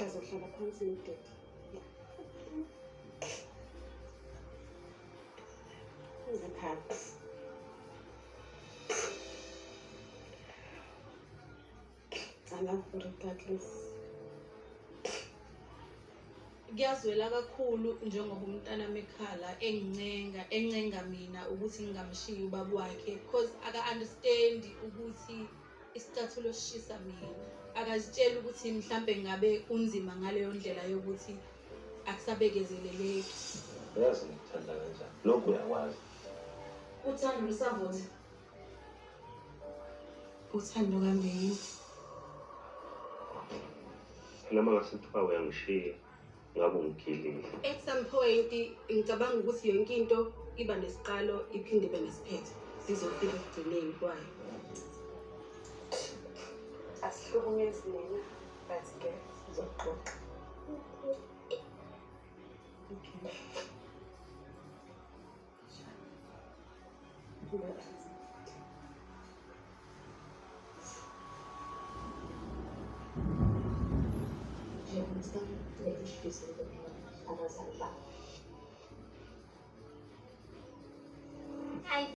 Sazohlala phansi nodade. Ngaphansi. I love you regardless. Ngiyazwela kakhulu njengoba umntana mekhala encenga mina ukuthi ngingamshiyi ubaba wakhe because aka-understand ukuthi isicathulo sishisa mina. Akazitsheli ukuthi mhlambe ngabe unzima ngaleyo ndlela yokuthi akusabekezeleleki. Yazi ngikuthanda kanjani. Lokhu uyakwazi. Uthando lusavutha. Uthando kambe yini? Phela mangase kuthiwa uyangishiya ngabe ungigilile. At some point ngicabanga ukuthi yonke into iba nesiqalo iphinde ibe nesiphetho. Sizofika ekugcineni kwayo. Asihlukumezi mina but ke sizoxoxa. Okay. Estamos difícil de avanzar.